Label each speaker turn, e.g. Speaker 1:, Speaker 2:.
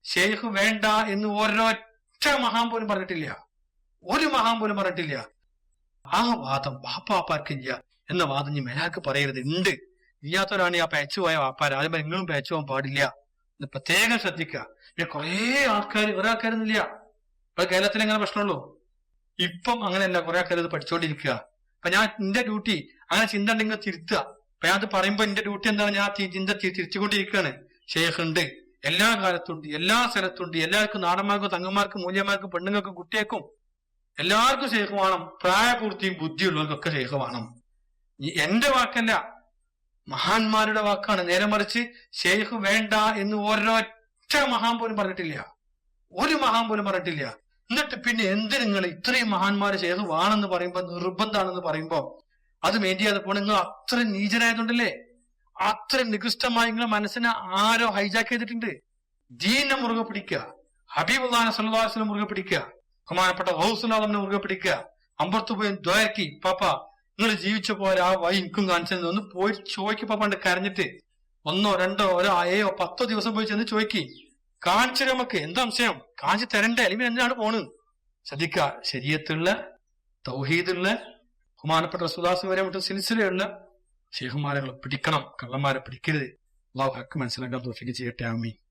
Speaker 1: ഷെയ്ഖ് വേണ്ട എന്ന് ഒരൊറ്റ മഹാൻ പോലും പറഞ്ഞിട്ടില്ല. ഒരു മഹാൻ പോലും പറഞ്ഞിട്ടില്ല. ആ വാദം വാപ്പാർക്കില്ല എന്ന വാദം ഇനി മേലാക്ക് പറയരുത്. ഉണ്ട് ഇല്ലാത്തവരാണ് ആ പേച്ചു പോയ വാപ്പാർ. ആദ്യം നിങ്ങളും പേച്ചു പോകാൻ പാടില്ല എന്ന് പ്രത്യേകം ശ്രദ്ധിക്കുക. പിന്നെ കുറെ ആൾക്കാർ, ഒരാൾക്കാരൊന്നുമില്ല. ഇപ്പൊ കേരളത്തിൽ എങ്ങനെ പ്രശ്നമുള്ളൂ. ഇപ്പം അങ്ങനെയല്ല, കുറെ ആൾക്കാർ ഇത് പഠിച്ചുകൊണ്ടിരിക്കുക. അപ്പൊ ഞാൻ എന്റെ ഡ്യൂട്ടി അങ്ങനെ ചിന്ത ഉണ്ടെങ്കിൽ തിരുത്തുക. അപ്പൊ ഞാൻ അത് പറയുമ്പോ എന്റെ ഡ്യൂട്ടി എന്താണ്? ഞാൻ ചിന്ത തിരിച്ചുകൊണ്ടിരിക്കുകയാണ്. ഷെയ്ഖ് ഉണ്ട്, എല്ലാ കാലത്തുണ്ട്, എല്ലാ സ്ഥലത്തുണ്ട്. എല്ലാവർക്കും, നാടന്മാർക്കും തങ്ങന്മാർക്കും മൂല്യന്മാർക്കും പെണ്ണുങ്ങൾക്കും കുട്ടികൾക്കും എല്ലാവർക്കും ഷെയ്ഖ് വേണം. പ്രായപൂർത്തിയും ബുദ്ധിയുള്ളവർക്കൊക്കെ ഷെയ്ഖ് വേണം. എന്റെ വാക്കല്ല, മഹാന്മാരുടെ വാക്കാണ്. നേരെ മറിച്ച് ഷെയ്ഖ് വേണ്ട എന്ന് ഒരൊറ്റ മഹാൻ പോലും പറഞ്ഞിട്ടില്ല. ഒരു മഹാൻ പോലും പറഞ്ഞിട്ടില്ല. എന്നിട്ട് പിന്നെ എന്ത് നിങ്ങൾ ഇത്രയും മഹാന്മാര് ഷെയ്ഖ് വേണമെന്ന് പറയുമ്പോ, നിർബന്ധമാണെന്ന് പറയുമ്പോ അത് മെയിൻ ചെയ്യാതെ പോണ നിങ്ങൾ അത്രയും നീചനായതുകൊണ്ടല്ലേ? അത്രയും നികൃഷ്ടമായി നിങ്ങളെ മനസ്സിനെ ആരോ ഹൈജാക്ക് ചെയ്തിട്ടുണ്ട്. ദീനെ മുറുകെ പിടിക്കുക, ഹബീബുല്ലാഹി സ്വല്ലല്ലാഹു അലൈഹി വസല്ലം മുറുകെ പിടിക്കുക, ബഹുമാനപ്പെട്ട ഗൗസുൽ ആലമിനെ മുറുകെ പിടിക്കുക. അമ്പർത്ത് പോയി ദ്വാരക്കി, പാപ്പ നിങ്ങൾ ജീവിച്ച പോലെ ആ വഴി എനിക്കും കാണിച്ചത് ഒന്ന് പോയി ചോദിക്കും. പാപ്പാണ്ട് കരഞ്ഞിട്ട് 1 2 7 10 ദിവസം പോയി ചെന്ന് ചോദിക്കി, കാണിച്ചു നമുക്ക് എന്താ സംശയം, കാണിച്ചു തരണ്ടേ? അല്ലെങ്കിൽ എന്തിനാണ് പോണ്? ശ്രദ്ധിക്കുക, ശരീഅത്തുള്ള തൗഹീദുള്ള ബഹുമാനപ്പെട്ട റസൂലുള്ളാഹി വരെ വിട്ട് സിൽസിലയുള്ള ഷെയ്ഖുമാരെ പിടിക്കണം, കള്ളന്മാരെ പിടിക്കരുത്. അല്ലാഹു ഹക്ക് മനസ്സിലാക്കാൻ തൗഫീഖ് ചെയ്യട്ടെ. ആമീൻ.